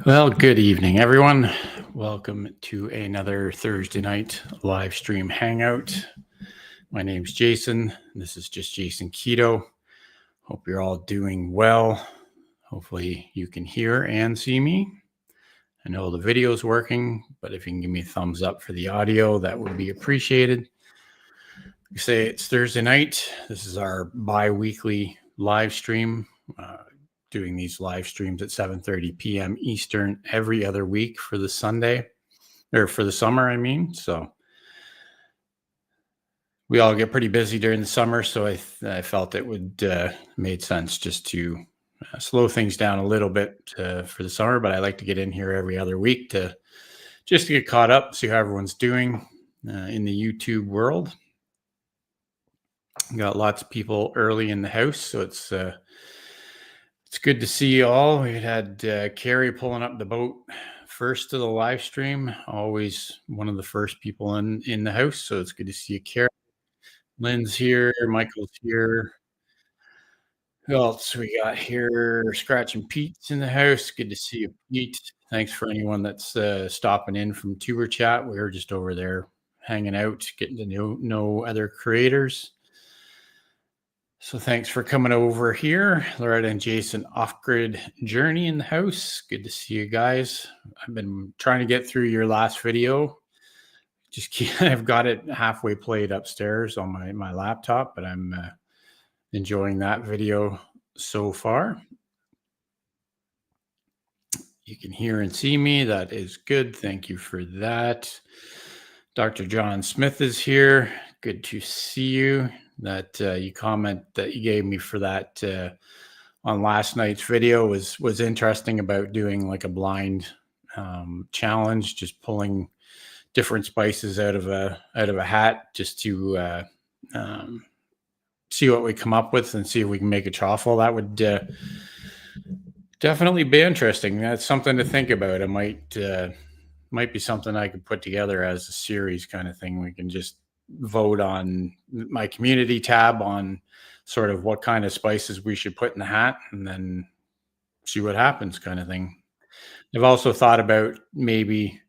Well, good evening, everyone. Welcome to another Thursday night live stream hangout. My name's Jason. This is just Jason Keto. Hope you're all doing well. Hopefully you can hear and see me. I know the video's working, but if you can give me a thumbs up for the audio, that would be appreciated. You say it's Thursday night. This is our bi-weekly live stream. Doing these live streams at 7:30 p.m. Eastern every other week for the Sunday, or for the summer, I mean. So we all get pretty busy during the summer, so I felt it would made sense just to slow things down a little bit for the summer. But I like to get in here every other week to just to get caught up, see how everyone's doing in the YouTube world. Got lots of people early in the house, so it's good to see you all. We had Carrie pulling up the boat first to the live stream, always one of the first people in the house. So it's good to see you, Carrie. Lynn's here, Michael's here. Who else we got here? Scratching Pete's in the house. Good to see you, Pete. Thanks for anyone that's stopping in from Tuber Chat. We were just over there hanging out, getting to know other creators. So thanks for coming over here. Loretta and Jason, Off-Grid Journey in the house. Good to see you guys. I've been trying to get through your last video. I've got it halfway played upstairs on my laptop, but I'm enjoying that video so far. You can hear and see me. That is good. Thank you for that. Dr. John Smith is here. Good to see you. That you comment that you gave me for that on last night's video was interesting, about doing like a blind challenge, just pulling different spices out of a hat just to see what we come up with and see if we can make a chaffle. That would definitely be interesting. That's something to think about. It might be something I could put together as a series kind of thing. We can just vote on my community tab on sort of what kind of spices we should put in the hat, and then see what happens, kind of thing. I've also thought about maybe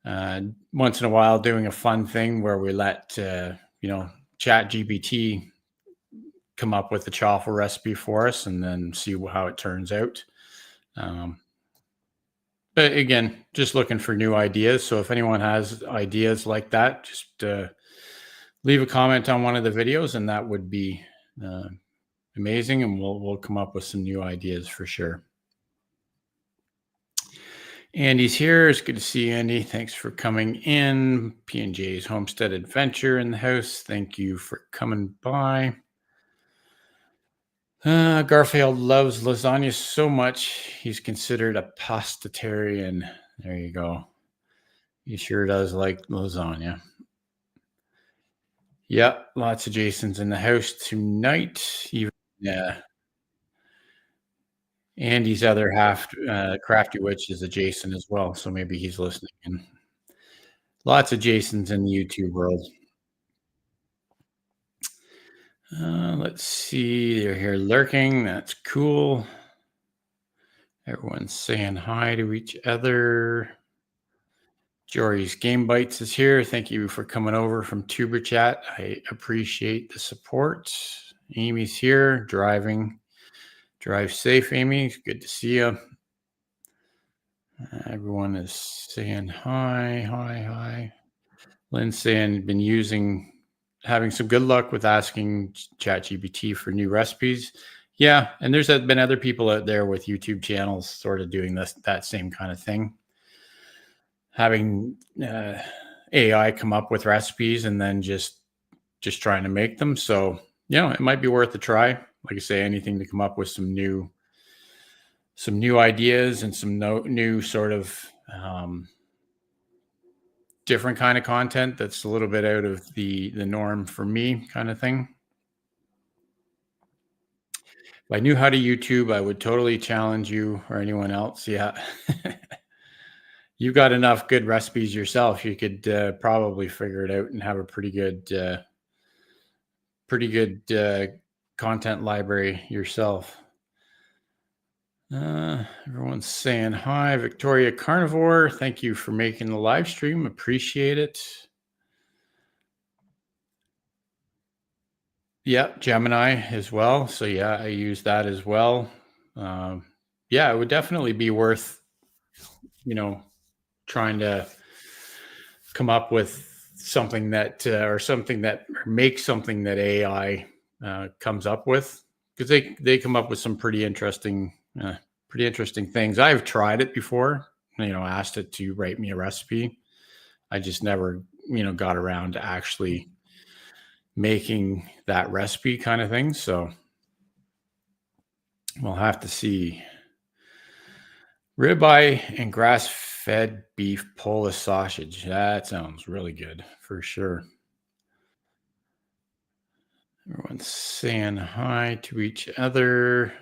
once in a while doing a fun thing where we let Chat GPT come up with the chaffle recipe for us and then see how it turns out. But again, just looking for new ideas. So if anyone has ideas like that, just leave a comment on one of the videos, and that would be amazing. And we'll come up with some new ideas for sure. Andy's here. It's good to see you, Andy. Thanks for coming in. P&J's Homestead Adventure in the house. Thank you for coming by. Garfield loves lasagna so much he's considered a pastatarian. There you go. He sure does like lasagna. Yep, lots of Jasons in the house tonight. Even Andy's other half, Crafty Witch, is a Jason as well, so maybe he's listening in. Lots of Jasons in the YouTube world. Let's see, they're here lurking. That's cool. Everyone's saying hi to each other. Jory's Game Bites is here. Thank you for coming over from Tuber Chat. I appreciate the support. Amy's here, driving. Drive safe, Amy. It's good to see you. Everyone is saying hi. Lynn's saying been having some good luck with asking ChatGPT for new recipes. Yeah, and there's been other people out there with YouTube channels sort of doing that same kind of thing. Having AI come up with recipes and then just trying to make them. So, it might be worth a try. Like I say, anything to come up with some new ideas and some new sort of different kind of content that's a little bit out of the norm for me, kind of thing. If I knew how to YouTube, I would totally challenge you or anyone else. Yeah. You've got enough good recipes yourself. You could probably figure it out and have a pretty good content library yourself. Everyone's saying hi. Victoria Carnivore, thank you for making the live stream. Appreciate it. Yep, Gemini as well. So yeah, I use that as well. Um, yeah, it would definitely be worth, you know, trying to come up with something that or something that or make something that AI comes up with, because they come up with some pretty interesting things. I've tried it before. Asked it to write me a recipe. I just never got around to actually making that recipe kind of thing. So we'll have to see. Ribeye and grass-fed beef Polish sausage. That sounds really good for sure. Everyone's saying hi to each other.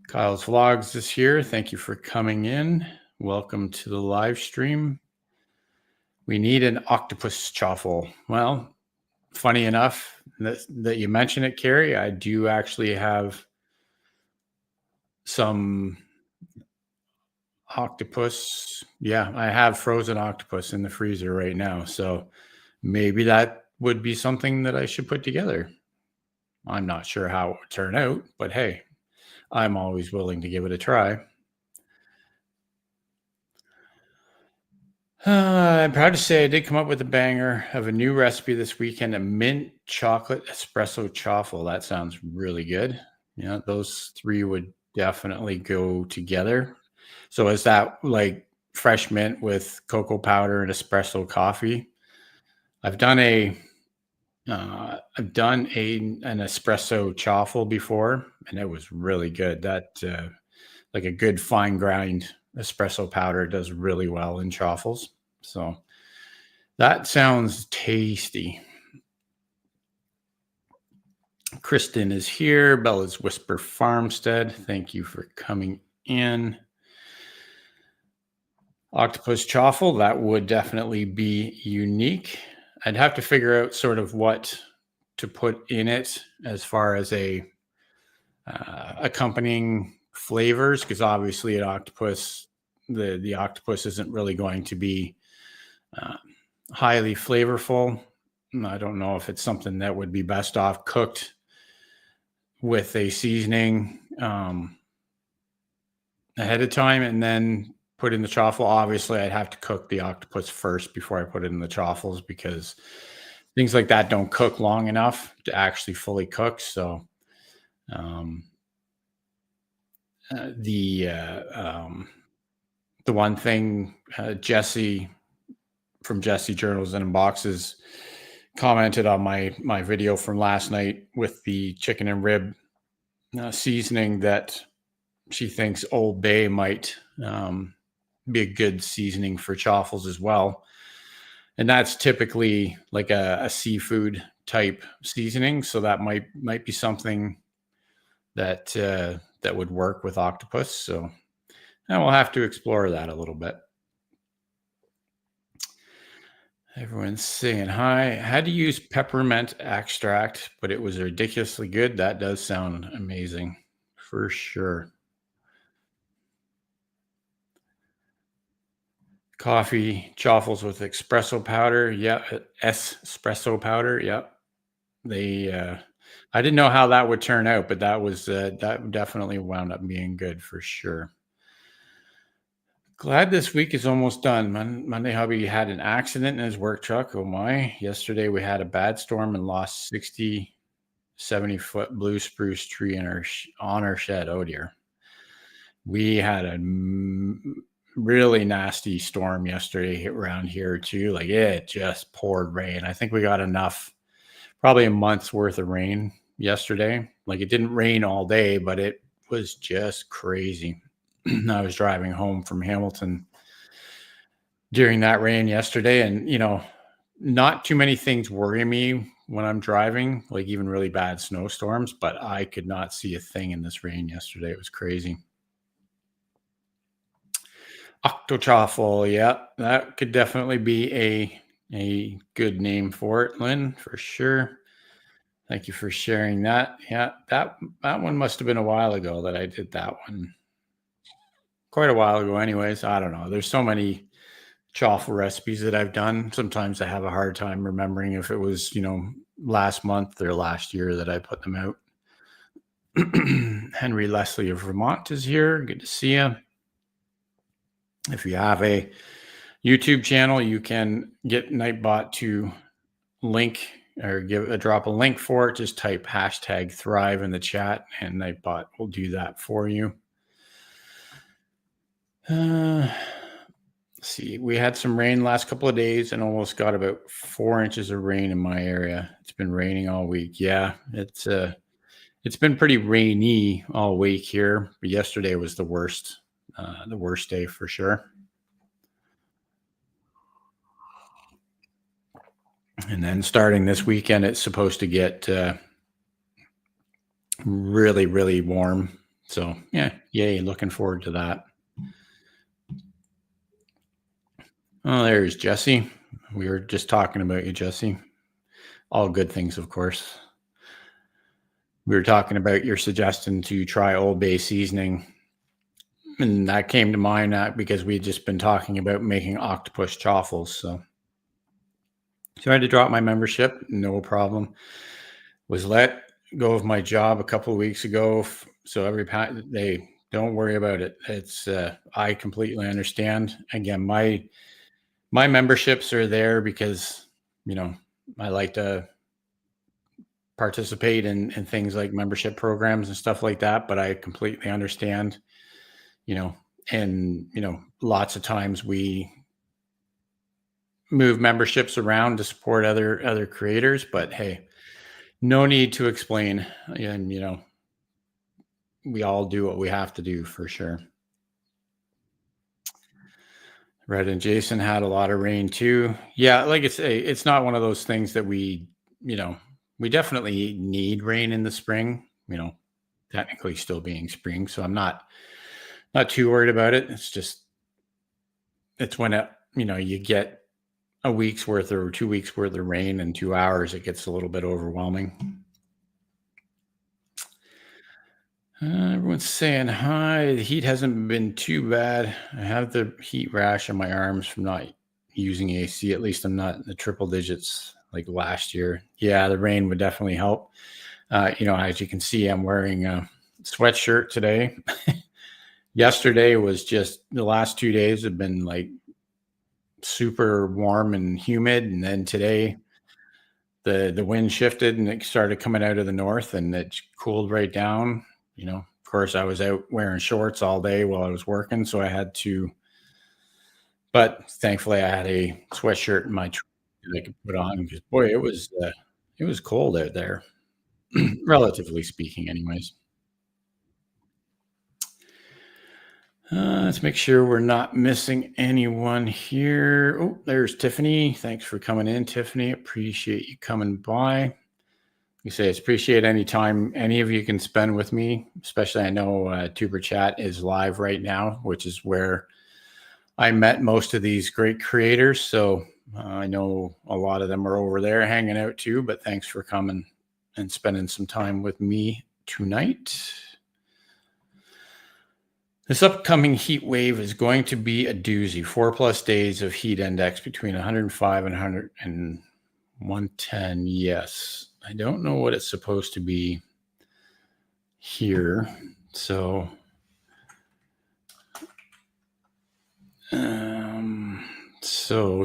Kyle's Vlogs is here. Thank you for coming in. Welcome to the live stream. We need an octopus chaffle. Well, funny enough that you mentioned it, Carrie. I do actually have some octopus. Yeah, I have frozen octopus in the freezer right now. So maybe that would be something that I should put together. I'm not sure how it would turn out, but hey, I'm always willing to give it a try. I'm proud to say I did come up with a banger of a new recipe this weekend, a mint chocolate espresso chaffle. That sounds really good. Yeah, those three would definitely go together. So is that like fresh mint with cocoa powder and espresso coffee? I've done an espresso chaffle before, and it was really good. That like a good fine grind espresso powder does really well in chaffles. So that sounds tasty. Kristen is here. Bella's Whisper Farmstead. Thank you for coming in. Octopus chaffle, that would definitely be unique. I'd have to figure out sort of what to put in it as far as a accompanying flavors, because obviously an octopus, the octopus isn't really going to be uh, highly flavorful. I don't know if it's something that would be best off cooked with a seasoning ahead of time and then put in the chaffle. Obviously, I'd have to cook the octopus first before I put it in the chaffles, because things like that don't cook long enough to actually fully cook. So um, uh, the uh, um, the one thing Jesse from Jesse Journals and Boxes commented on my video from last night with the chicken and rib seasoning, that she thinks Old Bay might be a good seasoning for chaffles as well. And that's typically like a seafood type seasoning. So that might be something that that would work with octopus. So and we'll have to explore that a little bit. Everyone's saying hi. I had to use peppermint extract, but it was ridiculously good. That does sound amazing for sure. Coffee chaffles with espresso powder. Yeah, espresso powder. Yep. They I didn't know how that would turn out, but that definitely wound up being good for sure. Glad this week is almost done. Monday hubby had an accident in his work truck. Oh my. Yesterday we had a bad storm and lost 60, 70-foot blue spruce tree in on our shed. Oh dear. We had a really nasty storm yesterday around here too. Like it just poured rain. I think we got enough, probably a month's worth of rain yesterday. Like it didn't rain all day, but it was just crazy. I was driving home from Hamilton during that rain yesterday, and not too many things worry me when I'm driving, like even really bad snowstorms, but I could not see a thing in this rain yesterday. It was crazy. Octochaffle, yeah, that could definitely be a good name for it, Lynn, for sure. Thank you for sharing that. Yeah, that one must have been a while ago that I did that one. quite a while ago anyways. I don't know. There's so many chaffle recipes that I've done. Sometimes I have a hard time remembering if it was, last month or last year that I put them out. Henry Leslie of Vermont is here. Good to see you. If you have a YouTube channel, you can get Nightbot to link or drop a link for it. Just type #Thrive in the chat and Nightbot will do that for you. Let's see, we had some rain last couple of days and almost got about 4 inches of rain in my area. It's been raining all week. Yeah, it's been pretty rainy all week here, but yesterday was the worst day for sure. And then starting this weekend, it's supposed to get really, really warm. So yeah, yay, looking forward to that. Oh, there's Jesse. We were just talking about you, Jesse. All good things, of course. We were talking about your suggestion to try Old Bay seasoning. And that came to mind because we'd just been talking about making octopus chaffles. So I had to drop my membership, no problem. Was let go of my job a couple of weeks ago. So they don't worry about it. It's I completely understand. Again, my memberships are there because I like to participate in things like membership programs and stuff like that. But I completely understand. And lots of times we move memberships around to support other creators. But hey, no need to explain. And we all do what we have to do for sure. Red and Jason had a lot of rain too. Yeah, like I say, it's not one of those things that we definitely need rain in the spring, technically still being spring. So I'm not too worried about it. It's when you get a week's worth or 2 weeks worth of rain in 2 hours, it gets a little bit overwhelming. Everyone's saying hi. The heat hasn't been too bad. I have the heat rash on my arms from not using AC. At least I'm not in the triple digits like last year. Yeah, the rain would definitely help. As you can see, I'm wearing a sweatshirt today. Yesterday was just the last 2 days have been like super warm and humid. And then today the wind shifted and it started coming out of the north and it cooled right down. Of course, I was out wearing shorts all day while I was working, so I had to. But thankfully, I had a sweatshirt in my truck that I could put on because, boy, it was cold out there, relatively speaking, anyways. Let's make sure we're not missing anyone here. Oh, there's Tiffany. Thanks for coming in, Tiffany. Appreciate you coming by. You say it's appreciate any time any of you can spend with me, especially I know Tuber Chat is live right now, which is where I met most of these great creators. So I know a lot of them are over there hanging out too, but thanks for coming and spending some time with me tonight. This upcoming heat wave is going to be a doozy. 4+ days of heat index between 105 and 100 and 110. Yes. I don't know what it's supposed to be here. So,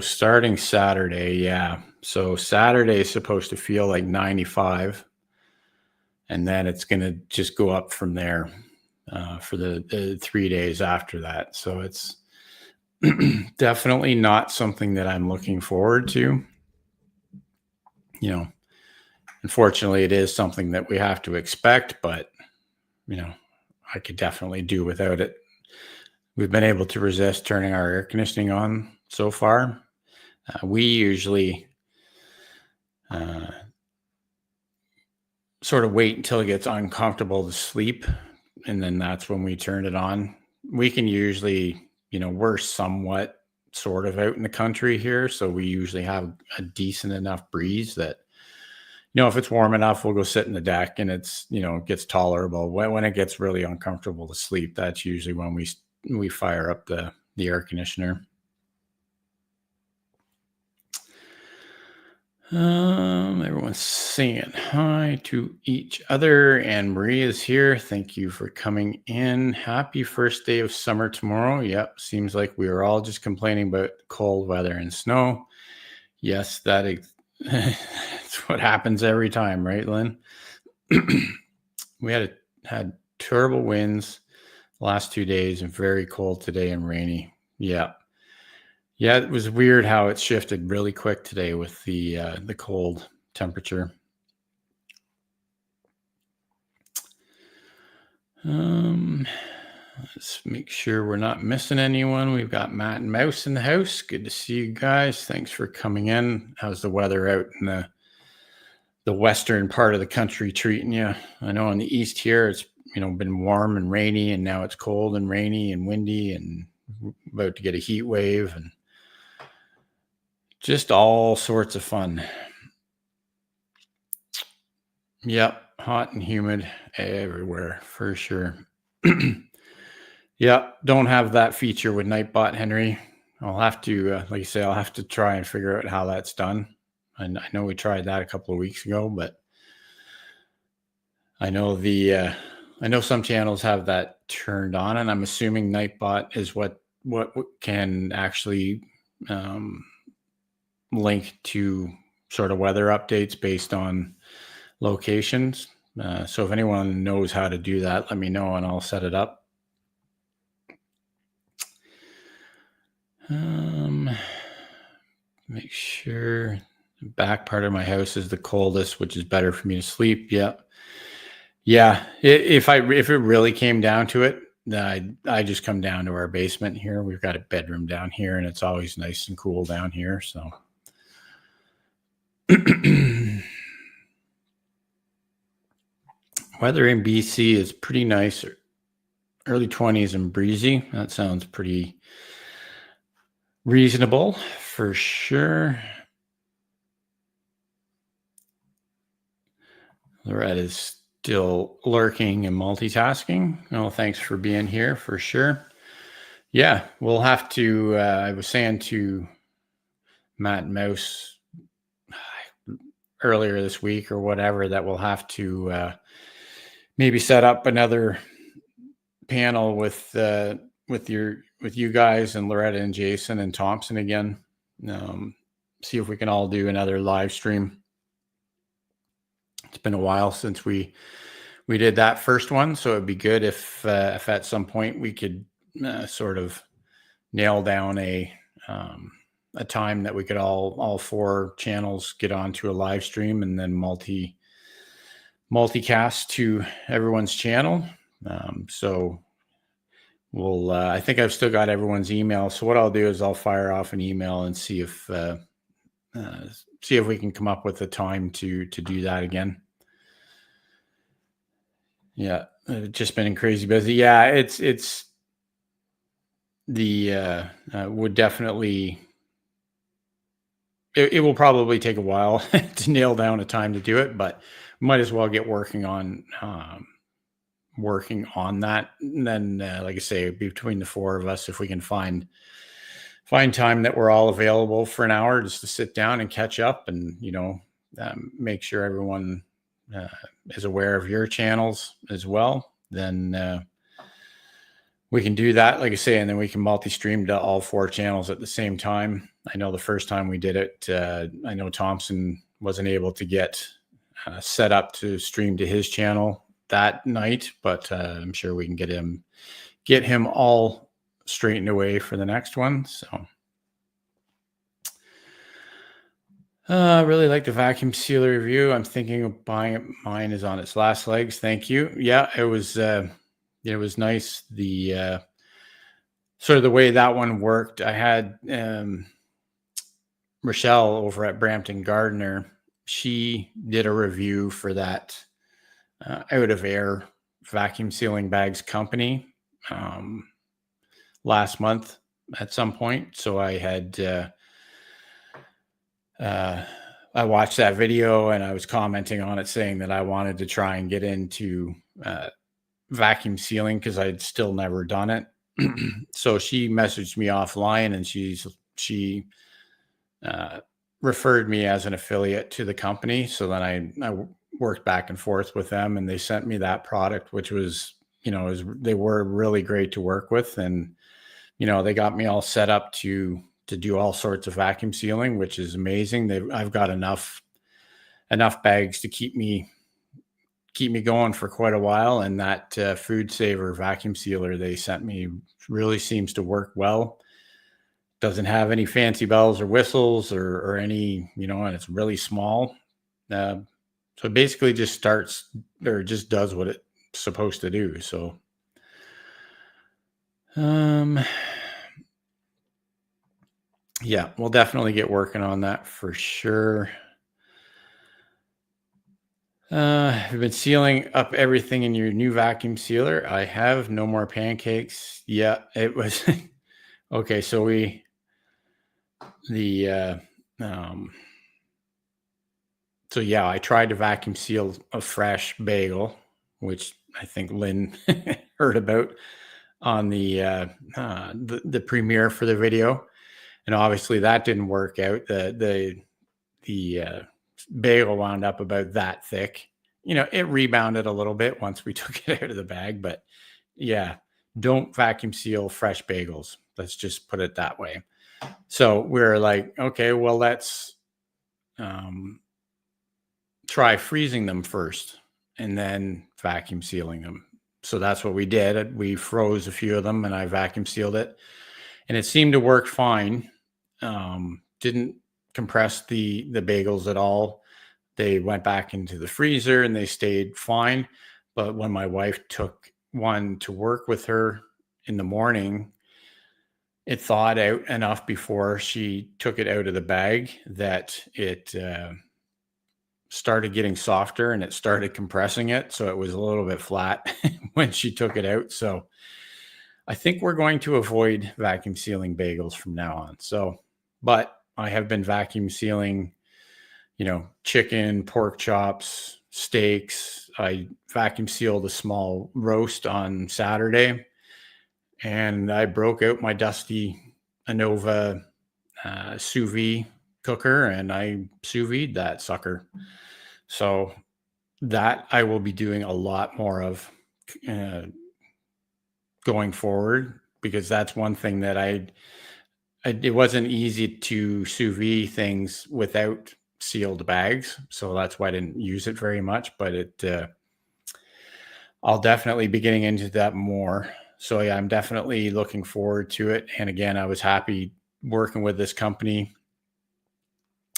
starting Saturday, yeah. So Saturday is supposed to feel like 95, and then it's going to just go up from there for the 3 days after that. So it's definitely not something that I'm looking forward to. Unfortunately, it is something that we have to expect, but, I could definitely do without it. We've been able to resist turning our air conditioning on so far. We usually sort of wait until it gets uncomfortable to sleep, and then that's when we turn it on. We can usually, we're somewhat sort of out in the country here, so we usually have a decent enough breeze that, if it's warm enough, we'll go sit in the deck and it's, it gets tolerable. When it gets really uncomfortable to sleep, that's usually when we we fire up the air conditioner. Everyone's saying hi to each other, and Maria's here. Thank you for coming in. Happy first day of summer tomorrow. Yep, seems like we were all just complaining about cold weather and snow. Yes, that's what happens every time, right, Lynn? We had terrible winds the last 2 days and very cold today and rainy. Yeah. Yeah, it was weird how it shifted really quick today with the cold temperature. Let's make sure we're not missing anyone. We've got Matt and Mouse in the house. Good to see you guys. Thanks for coming in. How's the weather out in the western part of the country treating you? I know in the east here it's been warm and rainy, and now it's cold and rainy and windy and about to get a heat wave and just all sorts of fun. Yep, hot and humid everywhere for sure. Yeah, don't have that feature with Nightbot, Henry. I'll have to, like you say, I'll have to try and figure out how that's done. And I know we tried that a couple of weeks ago, but I know some channels have that turned on, and I'm assuming Nightbot is what can actually link to sort of weather updates based on locations. So if anyone knows how to do that, let me know and I'll set it up. Make sure the back part of my house is the coldest, which is better for me to sleep. Yeah. If it really came down to it, I just come down to our basement here. We've got a bedroom down here, and it's always nice and cool down here. So. Weather in BC is pretty nice. Early 20s and breezy. That sounds pretty reasonable for sure. Loretta's still lurking and multitasking. Oh, thanks for being here for sure. Yeah, we'll have to, I was saying to Matt and Mouse earlier this week or whatever that we'll have to maybe set up another panel with you guys and Loretta and Jason and Thompson again. See if we can all do another live stream. It's been a while since we did that first one, so it'd be good if at some point we could sort of nail down a time that we could all four channels get onto a live stream and then multicast to everyone's channel. So we'll I think I've still got everyone's email. So what I'll do is I'll fire off an email and see if we can come up with a time to do that again. Yeah, it's just been crazy busy. Yeah, it's the would definitely. It will probably take a while to nail down a time to do it, but might as well get working on that. And then, like I say, between the four of us, if we can find time that we're all available for an hour just to sit down and catch up and, make sure everyone is aware of your channels as well, then we can do that, like I say, and then we can multi-stream to all four channels at the same time. I know the first time we did it, I know Thompson wasn't able to get set up to stream to his channel that night, but I'm sure we can get him all straightened away for the next one. So I really like the vacuum sealer review. I'm thinking of buying it. Mine is on its last legs. Thank you. Yeah, it was nice. The sort of the way that one worked. I had Rochelle over at Brampton Gardener. She did a review for that out of air vacuum sealing bags company last month at some point. So I had I watched that video and I was commenting on it saying that I wanted to try and get into vacuum sealing because I'd still never done it. So she messaged me offline, and she uh, referred me as an affiliate to the company. So then worked back and forth with them, and they sent me that product, which was, they were really great to work with. And, they got me all set up to do all sorts of vacuum sealing, which is amazing. I've got enough bags to keep me going for quite a while. And that Food Saver vacuum sealer they sent me really seems to work well. Doesn't have any fancy bells or whistles or any, and it's really small. Uh, so it basically just starts or just does what it's supposed to do. So, um, yeah, we'll definitely get working on that for sure. I've been sealing up everything in your new vacuum sealer. I have no more pancakes. Yeah, it was okay. So the, um, so yeah, I tried to vacuum seal a fresh bagel, which I think Lynn heard about on the premiere for the video, and obviously that didn't work out. The bagel wound up about that thick. It rebounded a little bit once we took it out of the bag, but yeah, don't vacuum seal fresh bagels. Let's just put it that way. So we're like, okay, well, let's um, try freezing them first and then vacuum sealing them. So that's what we did. We froze a few of them and I vacuum sealed it, and it seemed to work fine. Didn't compress the bagels at all. They went back into the freezer and they stayed fine. But when my wife took one to work with her in the morning, it thawed out enough before she took it out of the bag that it started getting softer and it started compressing it. So it was a little bit flat when she took it out. So I think we're going to avoid vacuum sealing bagels from now on. So, but I have been vacuum sealing, chicken, pork chops, steaks. I vacuum sealed a small roast on Saturday, and I broke out my dusty Anova sous vide cooker and I sous vide that sucker. So that I will be doing a lot more of uh, going forward, because that's one thing that it wasn't easy to sous vide things without sealed bags. So that's why I didn't use it very much, but I'll definitely be getting into that more. So yeah, I'm definitely looking forward to it. And again, I was happy working with this company.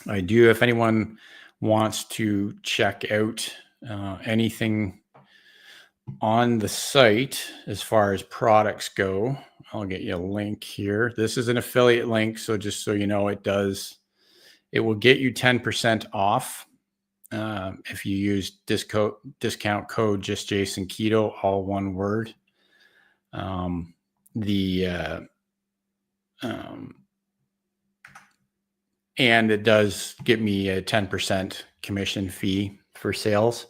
I do, if anyone wants to check out anything on the site as far as products go, I'll get you a link here. This is an affiliate link, so just so you know, it will get you 10% off if you use discount code just Jason Keto, all one word. And it does get me a 10% commission fee for sales.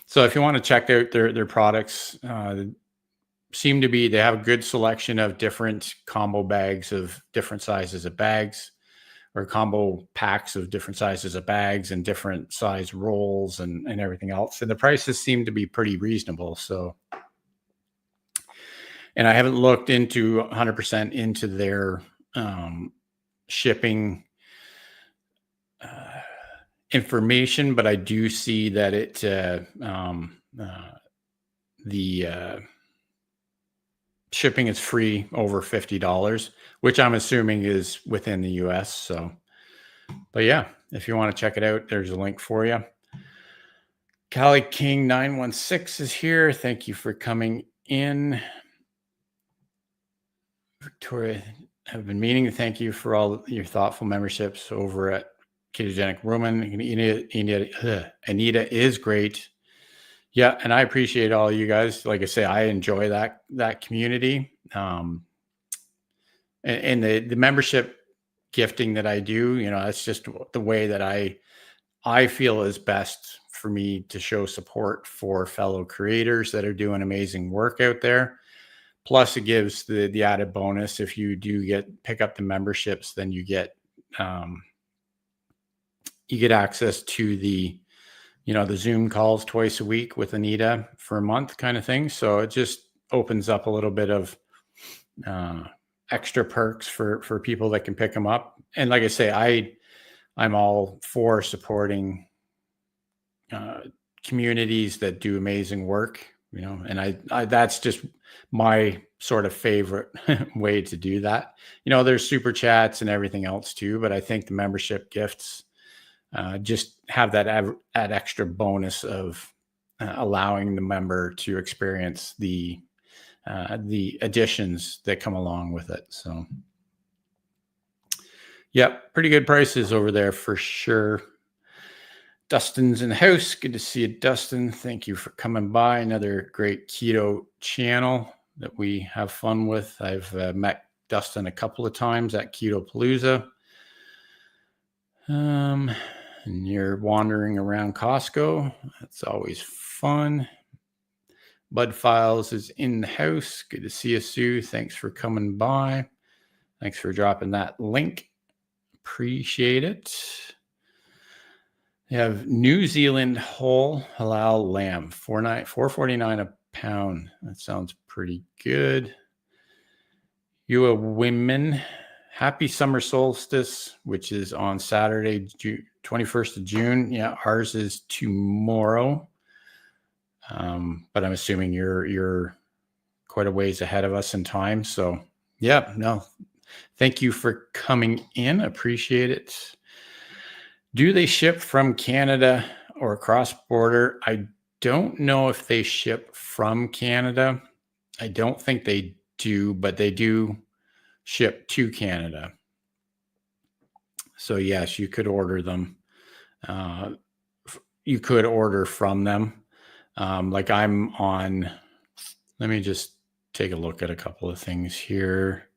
So if you want to check out their products, they have a good selection of different combo bags of different sizes of bags, or combo packs of different sizes of bags and different size rolls and everything else. And the prices seem to be pretty reasonable. So, and I haven't looked into 100% into their shipping information, but I do see that the shipping is free over $50, which I'm assuming is within the US. So, but yeah, if you want to check it out, there's a link for you. Cali King 916 is here. Thank you for coming in. Victoria, have been meaning to thank you for all your thoughtful memberships over at Ketogenic Woman. Anita is great. Yeah, and I appreciate all you guys. Like I say, I enjoy that community. And the membership gifting that I do, that's just the way that I feel is best for me to show support for fellow creators that are doing amazing work out there. Plus, it gives the added bonus if you do pick up the memberships, then um, you get access to the Zoom calls twice a week with Anita for a month, kind of thing. So it just opens up a little bit of uh, extra perks for people that can pick them up. And like I say, I'm all for supporting uh, communities that do amazing work, and I that's just my sort of favorite way to do that. There's super chats and everything else too, but I think the membership gifts just have that extra bonus of allowing the member to experience the additions that come along with it. So, yep, pretty good prices over there for sure. Dustin's in the house. Good to see you, Dustin. Thank you for coming by. Another great keto channel that we have fun with. I've met Dustin a couple of times at Keto Palooza. And you're wandering around Costco. That's always fun. Bud Files is in the house. Good to see you, Sue. Thanks for coming by. Thanks for dropping that link. Appreciate it. You have New Zealand whole halal lamb, $4.49 a pound. That sounds pretty good. You a women, happy summer solstice, which is on Saturday, 21st of June. Yeah, ours is tomorrow. But I'm assuming you're quite a ways ahead of us in time. So yeah, no, thank you for coming in. Appreciate it. Do they ship from Canada or cross border? I don't know if they ship from Canada. I don't think they do, but they do ship to Canada. So yes, you could order them. You could order from them. Like I'm on, let me just take a look at a couple of things here.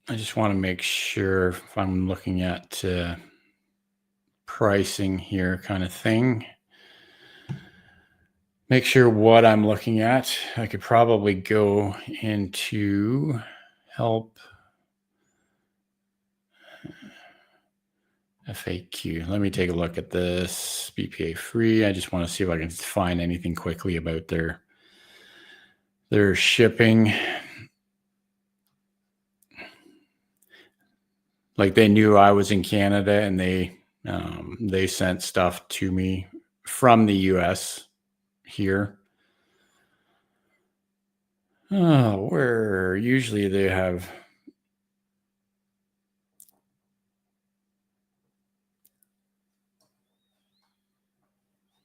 I just want to make sure if I'm looking at pricing here kind of thing. Make sure what I'm looking at. I could probably go into help FAQ. Let me take a look at this BPA free. I just want to see if I can find anything quickly about their shipping. Like they knew I was in Canada and they sent stuff to me from the US here. Oh, where usually they have.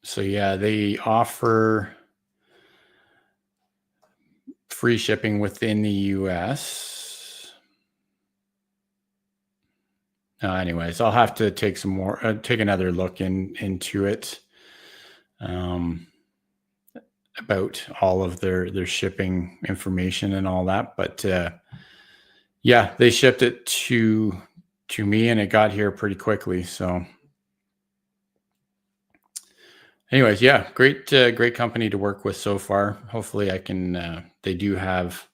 So yeah, they offer free shipping within the US. Anyways, I'll have to take take another look into it. About all of their shipping information and all that, but yeah, they shipped it to me and it got here pretty quickly. So anyways, yeah, great company to work with so far. Hopefully I can they do have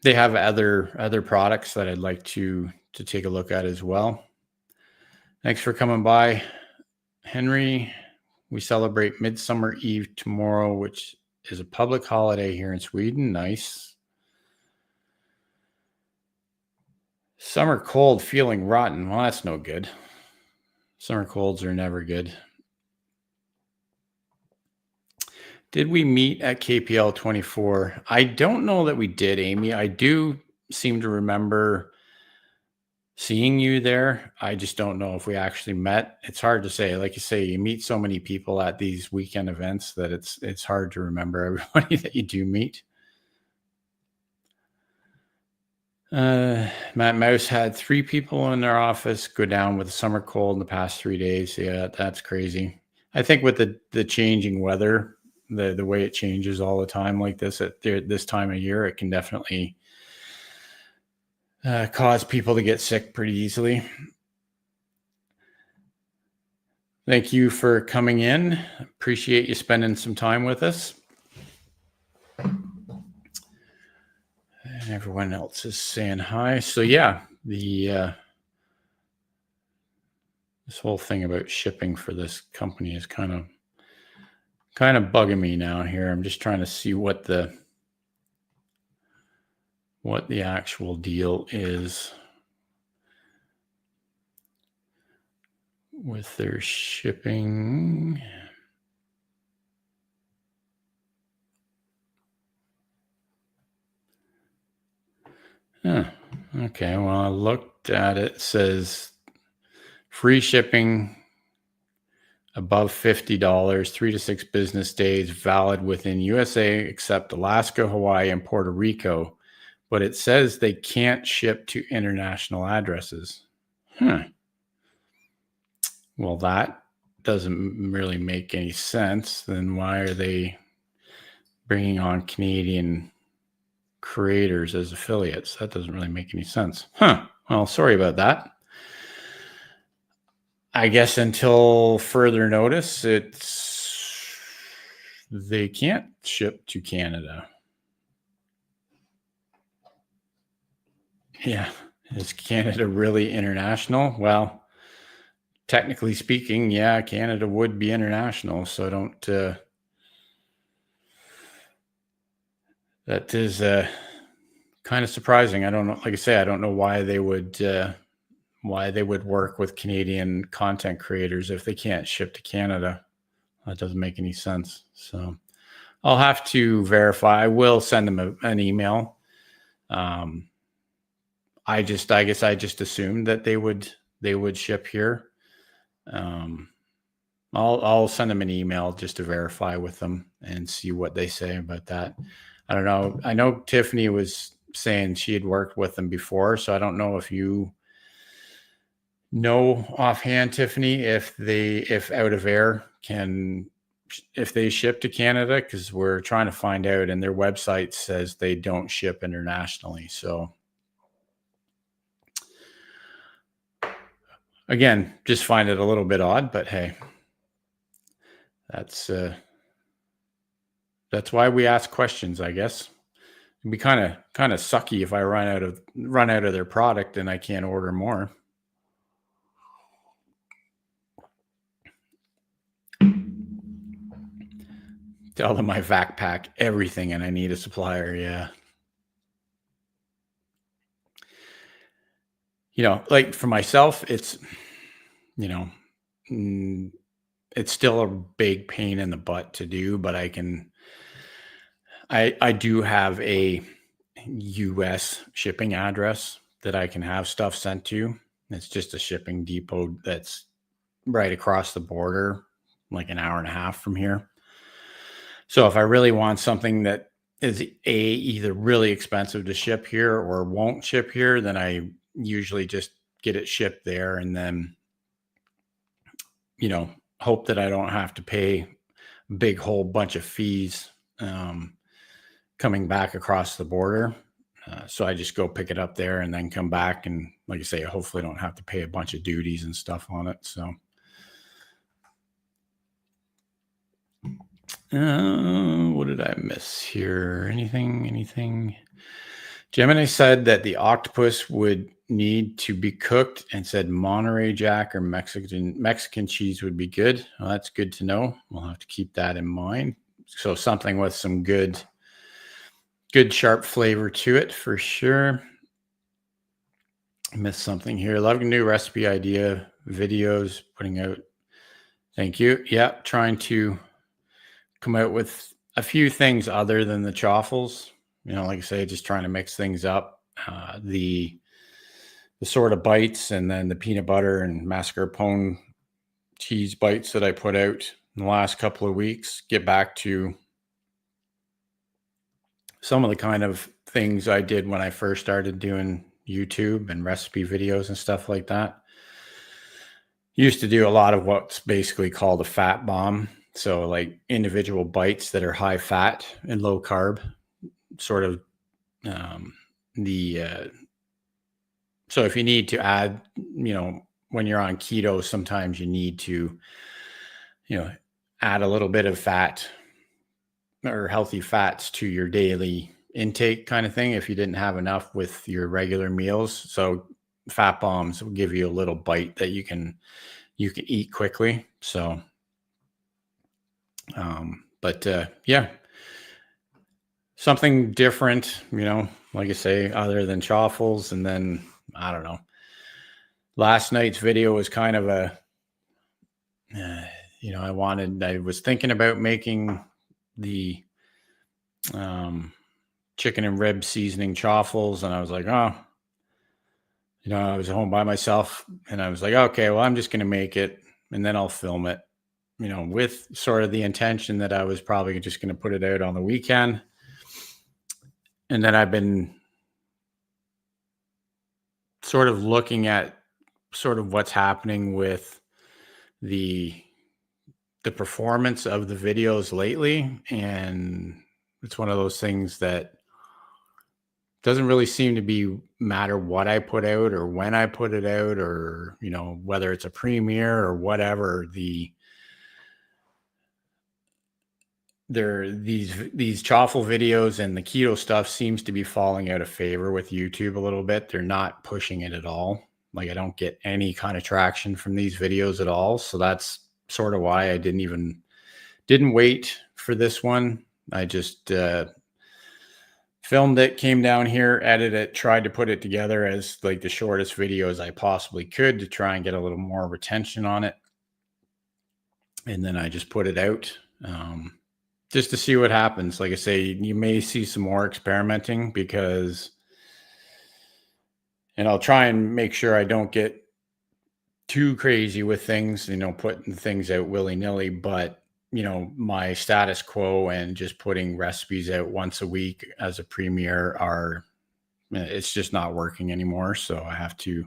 they have other products that I'd like to take a look at as well. Thanks for coming by, Henry. We celebrate Midsummer Eve tomorrow, which is a public holiday here in Sweden. Nice. Summer cold, feeling rotten. Well, that's no good. Summer colds are never good. Did we meet at KPL 24? I don't know that we did, Amy. I do seem to remember seeing you there. I just don't know if we actually met. It's hard to say. Like you say, you meet so many people at these weekend events that it's hard to remember everybody that you do meet. Matt Mouse had 3 people in their office go down with a summer cold in the past 3 days. Yeah, that's crazy. I think with the changing weather, the way it changes all the time like this at this time of year, it can definitely cause people to get sick pretty easily. Thank you for coming in. Appreciate you spending some time with us. And everyone else is saying hi. So yeah, this whole thing about shipping for this company is kind of bugging me now here. I'm just trying to see what the actual deal is with their shipping. Huh. Okay, well, I looked at it. It says free shipping above $50, 3 to 6 business days, valid within USA except Alaska, Hawaii, and Puerto Rico. But it says they can't ship to international addresses. Well, that doesn't really make any sense. Then why are they bringing on Canadian creators as affiliates? That doesn't really make any sense. Well, sorry about that. I guess until further notice, they can't ship to Canada. Yeah. Is Canada really international? Well, technically speaking, yeah, Canada would be international. So don't, that is kind of surprising. I don't know. Like I say, I don't know why they would work with Canadian content creators if they can't ship to Canada. That doesn't make any sense. So I'll have to verify. I will send them an email. I guess I just assumed that they would ship here. I'll send them an email just to verify with them and see what they say about that. I don't know. I know Tiffany was saying she had worked with them before, so I don't know if you know offhand, Tiffany, if Out of Air if they ship to Canada, because we're trying to find out, and their website says they don't ship internationally. So again, just find it a little bit odd, but hey, that's why we ask questions, I guess. It'd be kind of sucky if I run out of their product and I can't order more. Tell them I vac pack everything and I need a supplier. Yeah. Like for myself, it's, it's still a big pain in the butt to do, but I do have a US shipping address that I can have stuff sent to. It's just a shipping depot that's right across the border, like an hour and a half from here. So if I really want something that is either really expensive to ship here or won't ship here, then I usually just get it shipped there and then, hope that I don't have to pay a big whole bunch of fees coming back across the border. So I just go pick it up there and then come back. And like I say, hopefully I don't have to pay a bunch of duties and stuff on it. So what did I miss here? Anything? Gemini said that the octopus would need to be cooked and said Monterey Jack or Mexican cheese would be good. Well, that's good to know. We'll have to keep that in mind. So something with some good sharp flavor to it for sure. I missed something here. Love a new recipe idea, videos, putting out. Thank you. Yeah, trying to come out with a few things other than the chaffles. Like I say, just trying to mix things up. The sort of bites and then the peanut butter and mascarpone cheese bites that I put out in the last couple of weeks. Get back to some of the kind of things I did when I first started doing YouTube and recipe videos and stuff like that. Used to do a lot of what's basically called a fat bomb. So like individual bites that are high fat and low carb, sort of so if you need to add, when you're on keto, sometimes you need to add a little bit of fat or healthy fats to your daily intake kind of thing if you didn't have enough with your regular meals. So fat bombs will give you a little bite that you can eat quickly. So but yeah, something different, like I say, other than chaffles. And then I don't know, last night's video was kind of a I was thinking about making the chicken and rib seasoning chaffles, and I was like, oh, I was home by myself, and I was like, okay, well, I'm just going to make it, and then I'll film it, with sort of the intention that I was probably just going to put it out on the weekend. And then I've been sort of looking at sort of what's happening with the performance of the videos lately, and it's one of those things that doesn't really seem to be matter what I put out or when I put it out, or whether it's a premiere or whatever. These chaffle videos and the keto stuff seems to be falling out of favor with YouTube a little bit. They're not pushing it at all. Like, I don't get any kind of traction from these videos at all. So that's sort of why I didn't wait for this one. I just filmed it, came down here, edited it, tried to put it together as like the shortest video as I possibly could to try and get a little more retention on it. And then I just put it out just to see what happens. Like I say, you may see some more experimenting and I'll try and make sure I don't get too crazy with things, putting things out willy-nilly, but my status quo and just putting recipes out once a week as a premiere it's just not working anymore. So I have to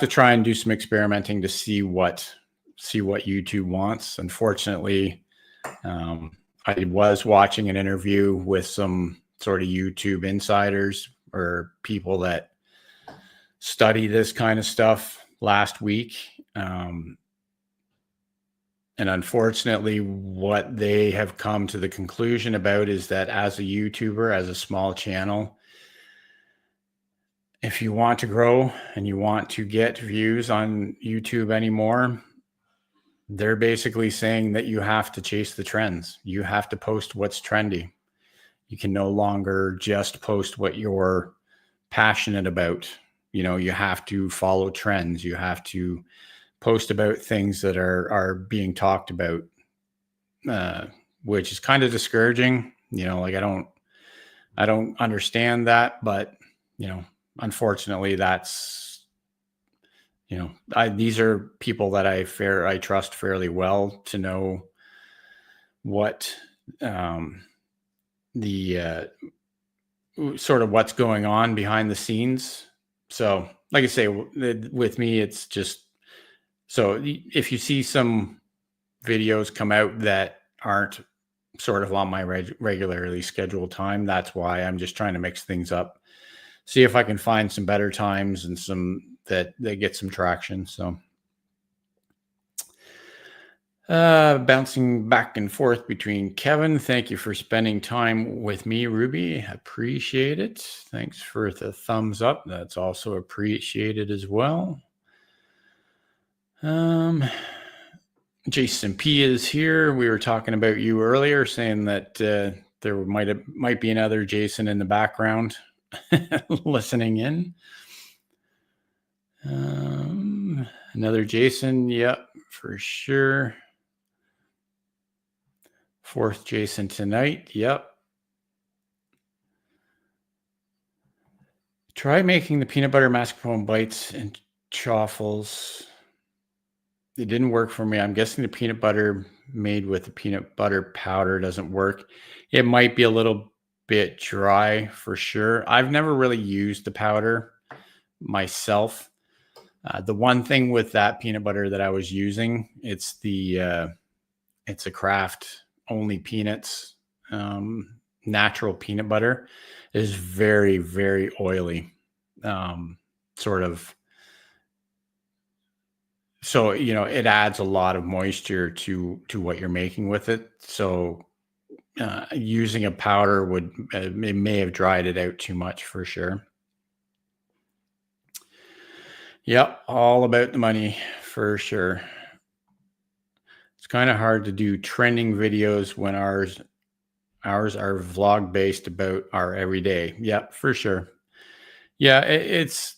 try and do some experimenting to see what YouTube wants. Unfortunately, I was watching an interview with some sort of YouTube insiders or people that study this kind of stuff last week. And unfortunately, what they have come to the conclusion about is that as a YouTuber, as a small channel, if you want to grow and you want to get views on YouTube anymore, they're basically saying that you have to chase the trends. You have to post what's trendy. You can no longer just post what you're passionate about. You have to follow trends. You have to post about things that are being talked about, which is kind of discouraging. Like, I don't understand that, but unfortunately, that's these are people that I trust fairly well to know what the sort of what's going on behind the scenes. So, like I say, with me, it's just, so if you see some videos come out that aren't sort of on my regularly scheduled time, that's why. I'm just trying to mix things up, see if I can find some better times and some that get some traction. So bouncing back and forth between Kevin. Thank you for spending time with me, Ruby. Appreciate it. Thanks for the thumbs up. That's also appreciated as well. Jason P is here. We were talking about you earlier, saying that there might be another Jason in the background listening in. Another Jason, yep, for sure. Fourth Jason tonight, yep. Try making the peanut butter mascarpone bites and chaffles. It didn't work for me. I'm guessing the peanut butter made with the peanut butter powder doesn't work. It might be a little bit dry for sure. I've never really used the powder myself. The one thing with that peanut butter that I was using, it's a Kraft only peanuts, natural peanut butter. It is very, very oily. Sort of So, it adds a lot of moisture to what you're making with it. So, using a powder would it may have dried it out too much for sure. Yep, all about the money for sure. It's kind of hard to do trending videos when ours are vlog based about our everyday. Yep, for sure. Yeah, it's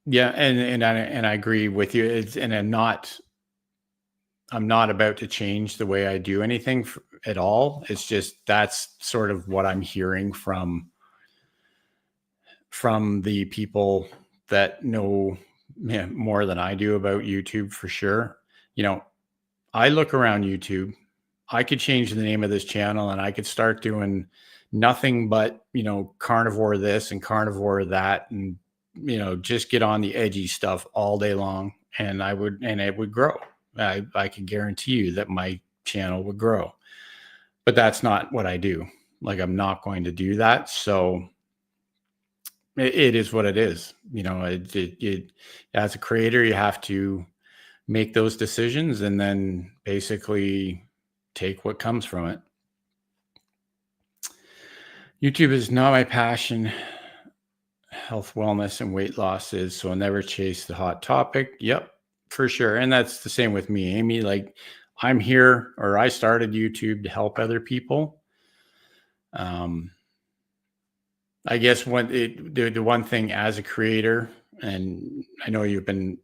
yeah, and I agree with you. It's and I'm not about to change the way I do anything at all. It's just that's sort of what I'm hearing from the people that know, yeah, more than I do about YouTube for sure. You know, I look around YouTube. I could change the name of this channel and I could start doing nothing but, carnivore this and carnivore that and, just get on the edgy stuff all day long and it would grow. I can guarantee you that my channel would grow. But that's not what I do. Like I'm not going to do that. So it is what it is. As a creator, you have to make those decisions and then basically take what comes from it. YouTube is not my passion. Health, wellness, and weight loss is. So I'll never chase the hot topic. Yep, for sure. And that's the same with me, Amy. Like I'm here, or I started YouTube to help other people. I guess the one thing as a creator, and I know you've been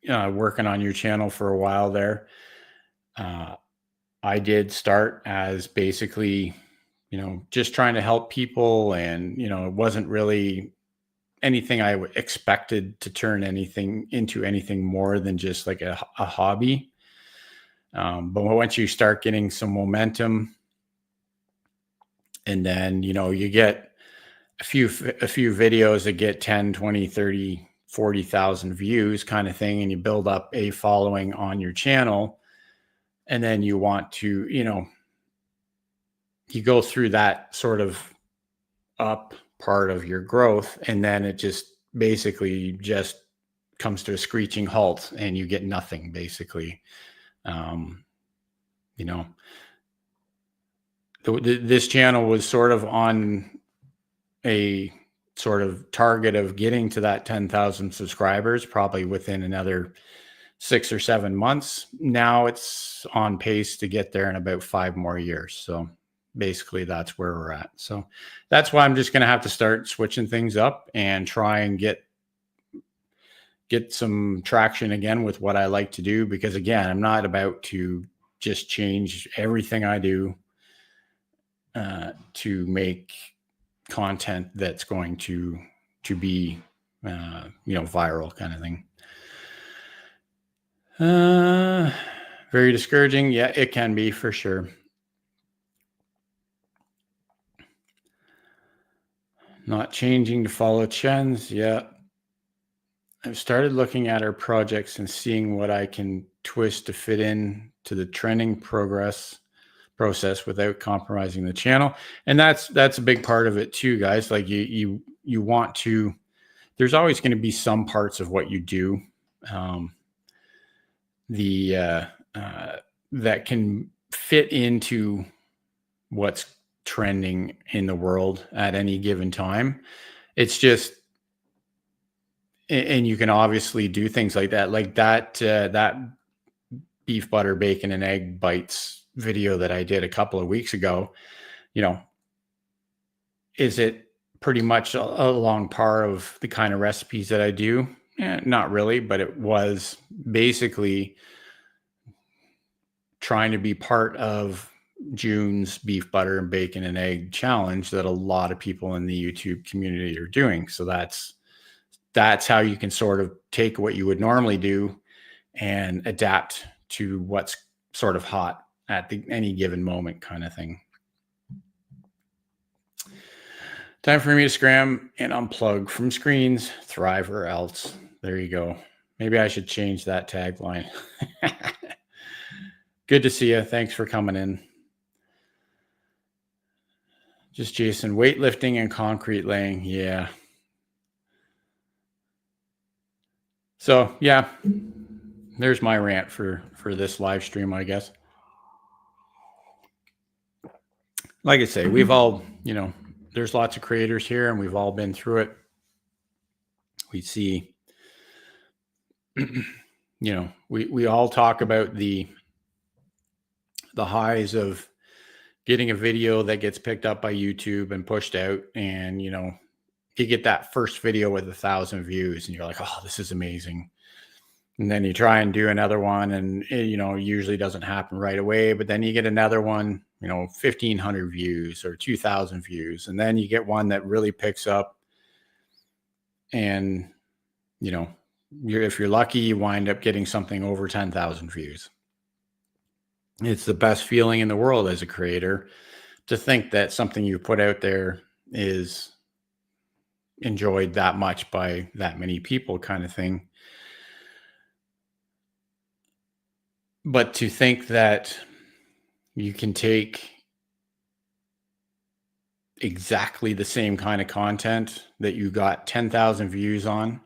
working on your channel for a while there. I did start as basically, just trying to help people, and it wasn't really anything I expected to turn anything into anything more than just like a hobby. But once you start getting some momentum, and then you get a few videos that get 10, 20, 30, 40,000 views kind of thing, and you build up a following on your channel, and then you want to, you go through that sort of up part of your growth, and then it just basically just comes to a screeching halt and you get nothing basically. You know, this channel was sort of on a sort of target of getting to that 10,000 subscribers probably within another 6 or 7 months. Now it's on pace to get there in about 5 more years. So basically that's where we're at. So that's why I'm just going to have to start switching things up and try and get some traction again with what I like to do, because again, I'm not about to just change everything I do to make content that's going to be viral kind of thing. Very discouraging. Yeah, it can be for sure. Not changing to follow trends. Yeah. I've started looking at our projects and seeing what I can twist to fit in to the trending process without compromising the channel. And that's a big part of it too, guys. Like you want to, there's always going to be some parts of what you do that can fit into what's trending in the world at any given time. It's just, and you can obviously do things like that beef, butter, bacon, and egg bites video that I did a couple of weeks ago. Is it pretty much along par of the kind of recipes that I do? Not really, but it was basically trying to be part of June's beef, butter, and bacon and egg challenge that a lot of people in the YouTube community are doing. So that's how you can sort of take what you would normally do and adapt to what's sort of hot at any given moment kind of thing. Time for me to scram and unplug from screens, thrive or else. There you go. Maybe I should change that tagline. Good to see you. Thanks for coming in. Just Jason, weightlifting and concrete laying. Yeah. So, yeah. there's my rant for this live stream, I guess. Like I say, we've all, there's lots of creators here and we've all been through it. We see, we all talk about the highs of getting a video that gets picked up by YouTube and pushed out, and you get that first video with 1,000 views and you're like, oh, this is amazing. And then you try and do another one and it, usually doesn't happen right away, but then you get another one, 1,500 views or 2,000 views. And then you get one that really picks up and, if you're lucky, you wind up getting something over 10,000 views. It's the best feeling in the world as a creator to think that something you put out there is enjoyed that much by that many people, kind of thing. But to think that you can take exactly the same kind of content that you got 10,000 views on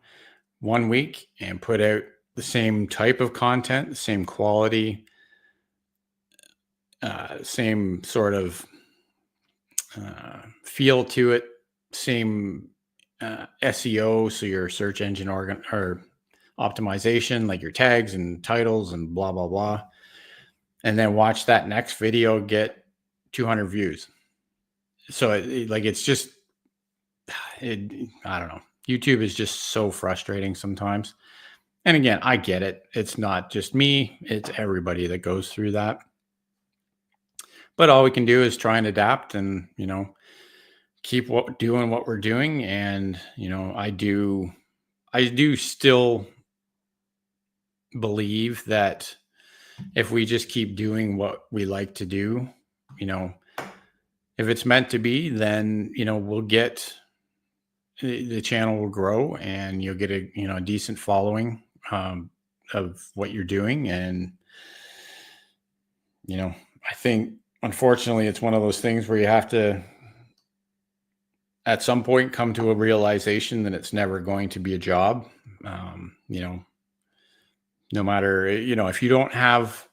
one week and put out the same type of content, the same quality, same sort of feel to it, same SEO, so your search engine or optimization, like your tags and titles and blah, blah, blah. And then watch that next video get 200 views. So it's just, I don't know. YouTube is just so frustrating sometimes. And again, I get it. It's not just me. It's everybody that goes through that. But all we can do is try and adapt and, keep doing what we're doing. And, I do still believe that if we just keep doing what we like to do, if it's meant to be, then, we'll get, the channel will grow and you'll get a decent following of what you're doing. And, I think, unfortunately, it's one of those things where you have to, at some point, come to a realization that it's never going to be a job. No matter, if you don't have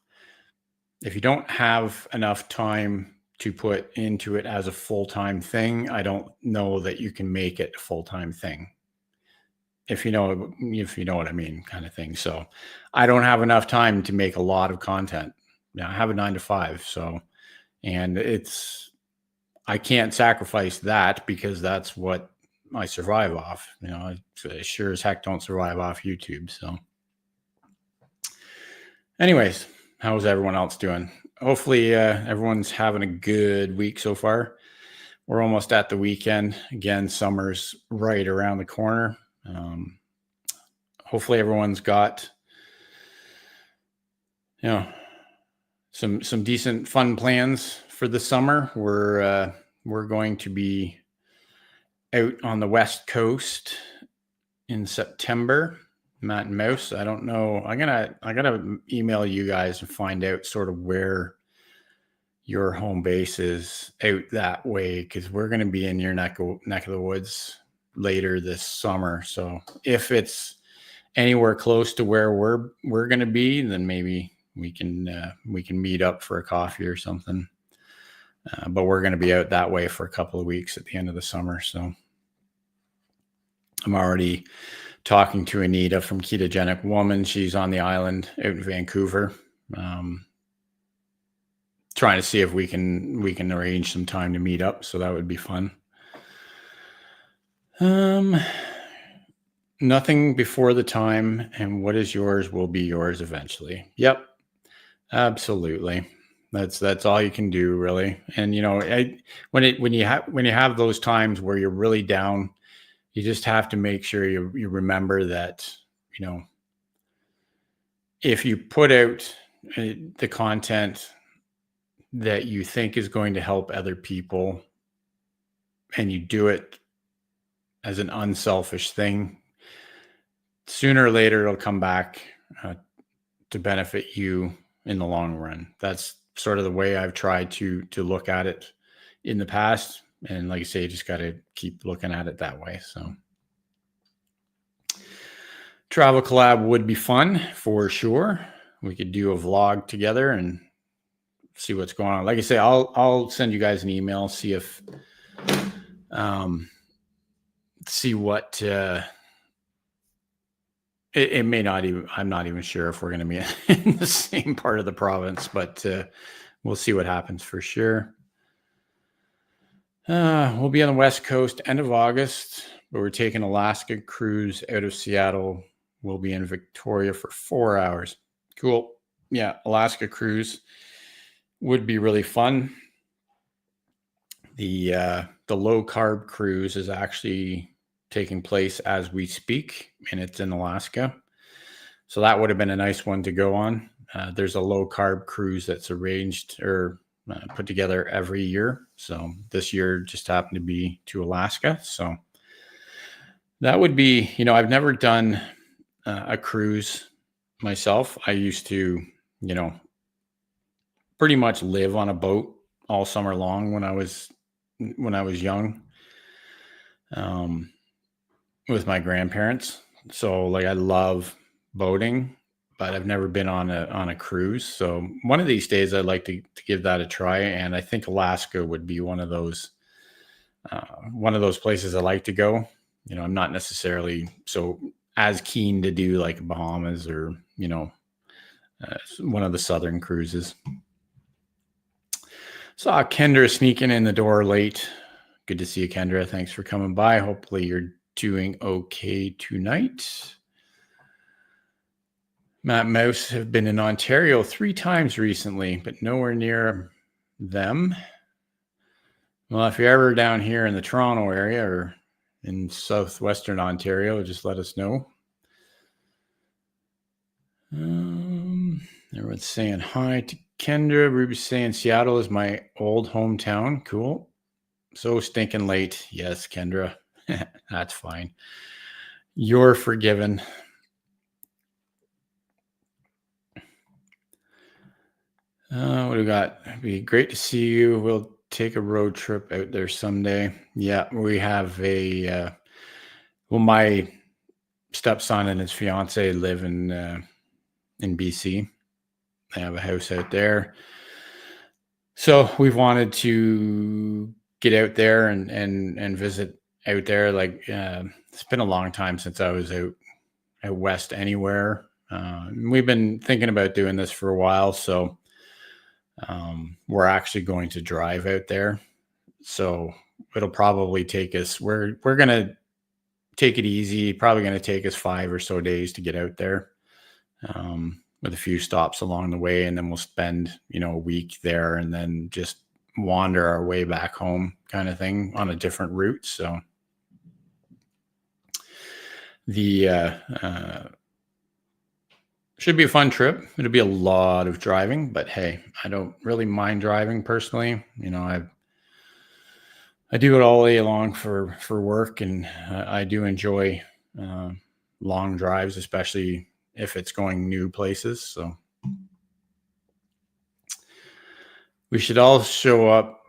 enough time to put into it as a full-time thing, I don't know that you can make it a full-time thing. If you know what I mean, kind of thing. So I don't have enough time to make a lot of content. Now I have a 9 to 5. So, and I can't sacrifice that because that's what I survive off. I sure as heck don't survive off YouTube. So anyways, how's everyone else doing? Hopefully everyone's having a good week so far. We're almost at the weekend. Again, summer's right around the corner. Hopefully everyone's got, some decent fun plans for the summer. We're going to be out on the West Coast in September. Matt and Mouse. I don't know. I gotta email you guys and find out sort of where your home base is out that way, because we're going to be in your neck of the woods later this summer. So if it's anywhere close to where we're going to be, then maybe we can meet up for a coffee or something. But we're going to be out that way for a couple of weeks at the end of the summer. So I'm already talking to Anita from Ketogenic Woman. She's on the island out in Vancouver. Trying to see if we can arrange some time to meet up. So that would be fun. Nothing before the time, and what is yours will be yours eventually. Yep. Absolutely. That's all you can do, really. And when you have those times where you're really down, you just have to make sure you remember that, if you put out the content that you think is going to help other people and you do it as an unselfish thing, sooner or later it'll come back to benefit you in the long run. That's sort of the way I've tried to look at it in the past. And like I say, you just got to keep looking at it that way. So travel collab would be fun for sure. We could do a vlog together and see what's going on. Like I say, I'll send you guys an email, see if see what it may not even, I'm not even sure if we're going to be in the same part of the province, but we'll see what happens for sure. We'll be on the West Coast end of August, but we're taking Alaska cruise out of Seattle. We'll be in Victoria for 4 hours. Cool. Yeah, Alaska cruise would be really fun. The low-carb cruise is actually taking place as we speak, and it's in Alaska. So that would have been a nice one to go on. There's a low-carb cruise that's arranged or put together every year. So this year just happened to be to Alaska. So that would be, I've never done a cruise myself. I used to, pretty much live on a boat all summer long when I was young, with my grandparents. So like I love boating, but I've never been on a cruise. So one of these days I'd like to give that a try. And I think Alaska would be one of those places I like to go. I'm not necessarily so as keen to do like Bahamas or, one of the southern cruises. Saw Kendra sneaking in the door late. Good to see you, Kendra. Thanks for coming by. Hopefully you're doing okay tonight. Matt Mouse have been in Ontario 3 times recently, but nowhere near them. Well, if you're ever down here in the Toronto area or in southwestern Ontario, just let us know. Everyone's saying hi to Kendra. Ruby's saying Seattle is my old hometown. Cool. So stinking late. Yes, Kendra. That's fine. You're forgiven. What do we got? It'd be great to see you. We'll take a road trip out there someday. Yeah, we have my stepson and his fiance live in BC. They have a house out there. So we've wanted to get out there and visit out there. Like it's been a long time since I was out west anywhere. We've been thinking about doing this for a while. So we're actually going to drive out there. So it'll probably take us, we're going to take it easy. Probably going to take us 5 or so days to get out there, with a few stops along the way. And then we'll spend, a week there and then just wander our way back home kind of thing on a different route. So the, should be a fun trip. It'll be a lot of driving, but hey, I don't really mind driving personally. I do it all day long for work, and I do enjoy long drives, especially if it's going new places. So we should all show up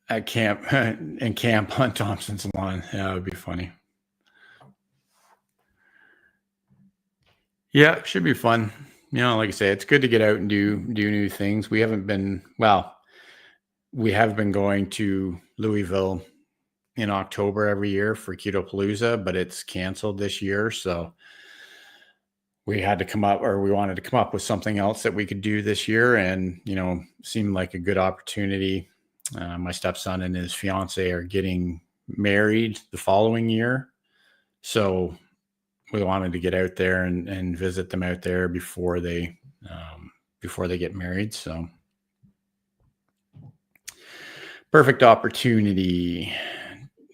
at camp and camp on Thompson's lawn. Yeah, that would be funny. Yeah, it should be fun. Like I say, it's good to get out and do new things. We have been going to Louisville in October every year for Ketopalooza, but it's canceled this year. So we wanted to come up with something else that we could do this year, and, seemed like a good opportunity. My stepson and his fiance are getting married the following year. So we wanted to get out there and visit them out there before they get married. So perfect opportunity.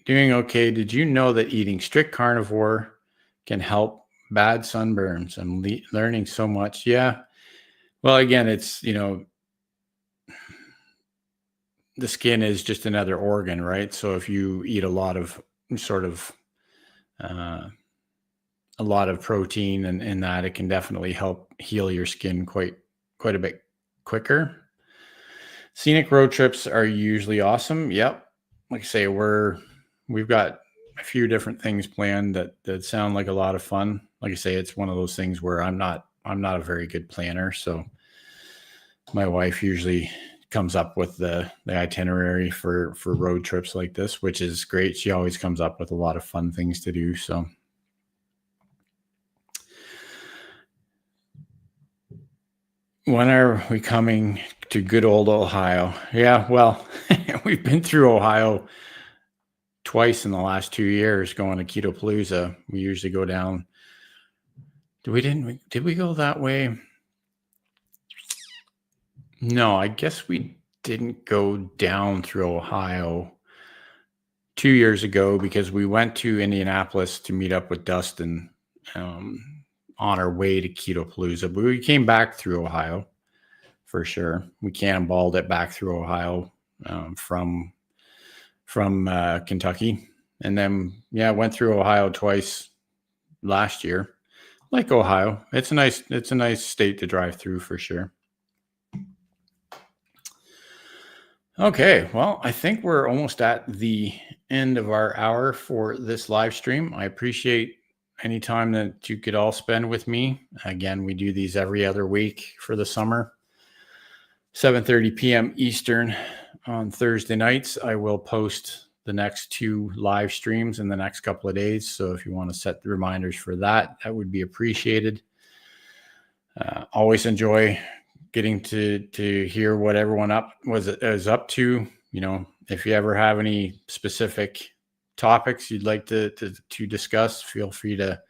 Doing okay. Did you know that eating strict carnivore can help bad sunburns? I'm learning so much. Yeah. Well, again, it's, the skin is just another organ, right? So if you eat a lot of protein and that, it can definitely help heal your skin quite a bit quicker. Scenic road trips are usually awesome. Yep. Like I say, we've got a few different things planned that sound like a lot of fun. Like I say, it's one of those things where I'm not a very good planner, so my wife usually comes up with the itinerary for road trips like this, which is great. She always comes up with a lot of fun things to do. So when are we coming to good old Ohio? Yeah, well, we've been through Ohio twice in the last 2 years going to Ketopalooza. We usually go down. Did we go that way? No, I guess we didn't go down through Ohio 2 years ago because we went to Indianapolis to meet up with Dustin on our way to Ketopalooza. But we came back through Ohio for sure. We cannonballed it back through Ohio from Kentucky, and then went through Ohio twice last year. Like Ohio, it's a nice state to drive through for sure. Okay, well, I think we're almost at the end of our hour for this live stream. I appreciate any time that you could all spend with me. Again, we do these every other week for the summer, 7:30 p.m. Eastern on Thursday nights. I will post the next 2 live streams in the next couple of days. So if you want to set the reminders for that, that would be appreciated. Always enjoy getting to hear what everyone is up to. You know, if you ever have any specific topics you'd like to discuss, feel free to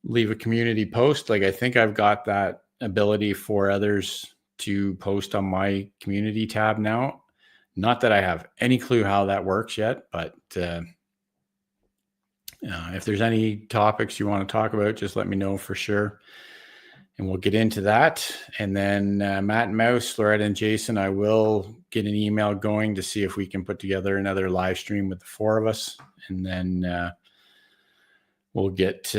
leave a community post. Like I think I've got that ability for others to post on my community tab now. Not that I have any clue how that works yet, but if there's any topics you want to talk about, just let me know for sure. And we'll get into that. And then Matt and Mouse, Loretta and Jason, I will get an email going to see if we can put together another live stream with the 4 of us. And then we'll get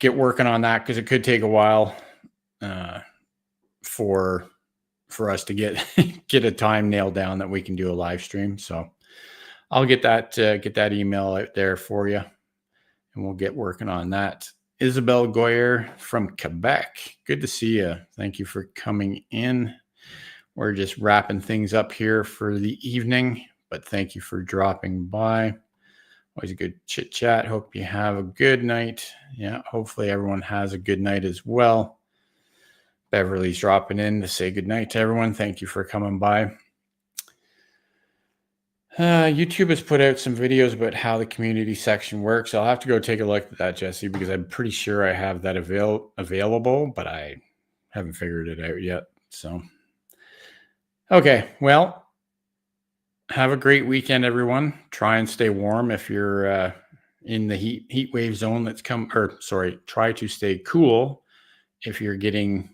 working on that because it could take a while for us to get a time nailed down that we can do a live stream. So I'll get that email out there for you, and we'll get working on that. Isabel Goyer from Quebec. Good to see you. Thank you for coming in. We're just wrapping things up here for the evening, but thank you for dropping by. Always a good chit chat. Hope you have a good night. Yeah, hopefully everyone has a good night as well. Beverly's dropping in to say good night to everyone. Thank you for coming by. YouTube has put out some videos about how the community section works. I'll have to go take a look at that, Jesse, because I'm pretty sure I have that available, but I haven't figured it out yet. So, okay, well, have a great weekend, everyone. Try and stay warm if you're in the heat wave zone that's try to stay cool if you're getting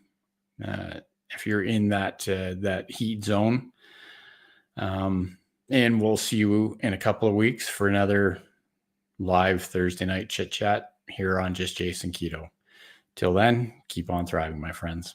if you're in that heat zone. And we'll see you in a couple of weeks for another live Thursday night chit chat here on Just Jason Keto. Till then, keep on thriving, my friends.